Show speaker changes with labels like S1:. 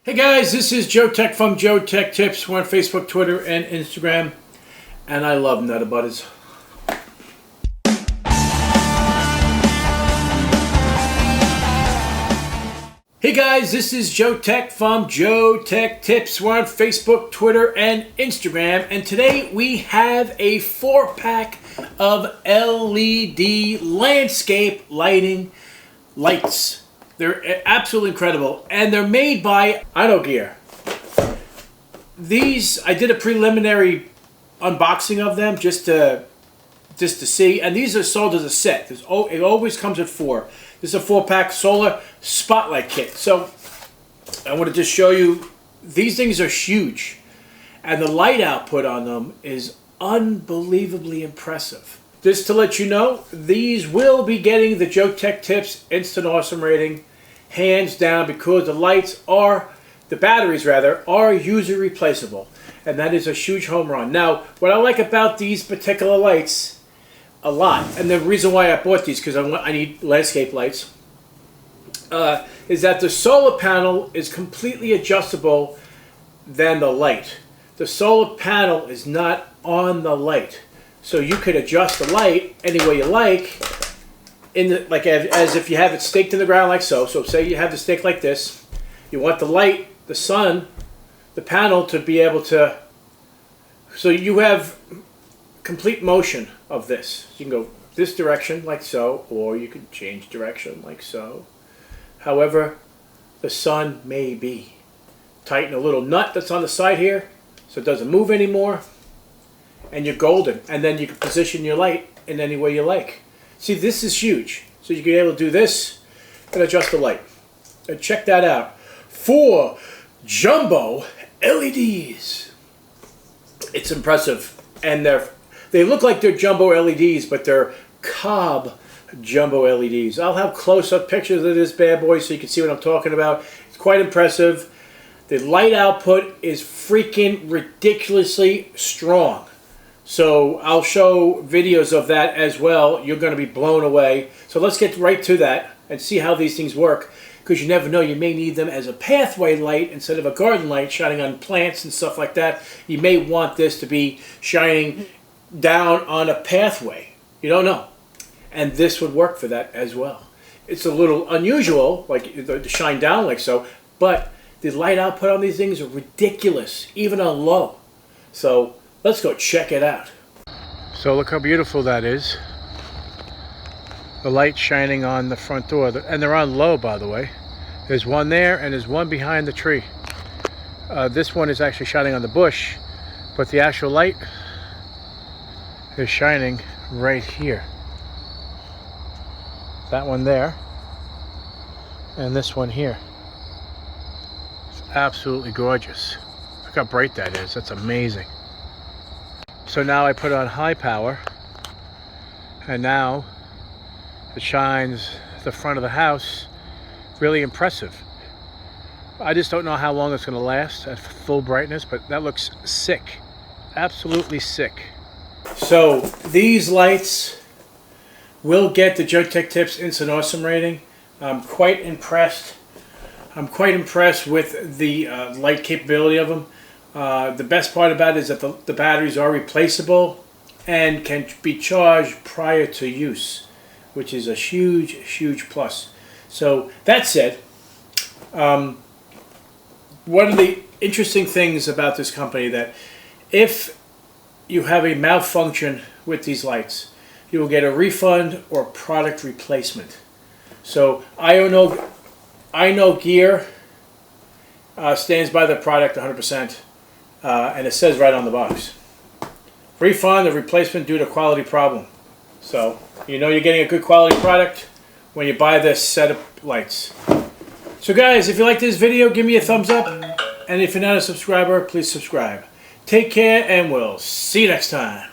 S1: Hey guys, this is Joe Tech from Joe Tech Tips. We're on Facebook, Twitter, and Instagram, and I love Nutter Butters. Hey guys, this is Joe Tech from Joe Tech Tips. We're on Facebook, Twitter, and Instagram, and today we have a 4-pack of LED landscape lights. They're absolutely incredible, and they're made by InnoGear. These, I did a preliminary unboxing of them just to see, and these are sold as a set. It always comes with 4. This is a 4-pack solar spotlight kit. So I want to just show you, these things are huge, and the light output on them is unbelievably impressive. Just to let you know, these will be getting the Joe Tech Tips Instant Awesome rating, hands down, because the batteries are user replaceable, and that is a huge home run. Now, what I like about these particular lights a lot, and the reason why I bought these, because I need landscape lights, is that the solar panel is completely adjustable than the light. The solar panel is not on the light. So you could adjust the light any way you like, as if you have it staked in the ground like so. So say you have the stake like this. You want the light, the sun, the panel to be able to, so you have complete motion of this. You can go this direction like so, or you can change direction like so. However the sun may be. Tighten a little nut that's on the side here so it doesn't move anymore. And you're golden, and then you can position your light in any way you like. See, this is huge. So you can be able to do this and adjust the light. And check that out. 4 jumbo LEDs. It's impressive, and they look like they're jumbo LEDs, but they're Cobb jumbo LEDs. I'll have close-up pictures of this bad boy so you can see what I'm talking about. It's quite impressive. The light output is freaking ridiculously strong. So I'll show videos of that as well. You're going to be blown away. So let's get right to that and see how these things work, because you never know, you may need them as a pathway light instead of a garden light shining on plants and stuff like that. You may want this to be shining down on a pathway. You don't know. And this would work for that as well. It's a little unusual, like to shine down like so, but the light output on these things are ridiculous, even on low. So let's go check it out. So look how beautiful that is. The light shining on the front door, and they're on low, by the way. There's one there, and there's one behind the tree. This one is actually shining on the bush, but the actual light is shining right here. That one there, and this one here. It's absolutely gorgeous. Look how bright that is. That's amazing. So now I put it on high power, and now it shines the front of the house. Really impressive. I just don't know how long it's going to last at full brightness, but that looks sick. Absolutely sick. So these lights will get the Joe Tech Tips Instant Awesome rating. I'm quite impressed. I'm quite impressed with the light capability of them. The best part about it is that the batteries are replaceable and can be charged prior to use, which is a huge, huge plus. So that said, one of the interesting things about this company, that if you have a malfunction with these lights, you will get a refund or product replacement. So InnoGear stands by the product 100%. And it says right on the box, refund or replacement due to quality problem. So you know you're getting a good quality product when you buy this set of lights. So guys, if you like this video, give me a thumbs up, and if you're not a subscriber, please subscribe. Take care, and we'll see you next time.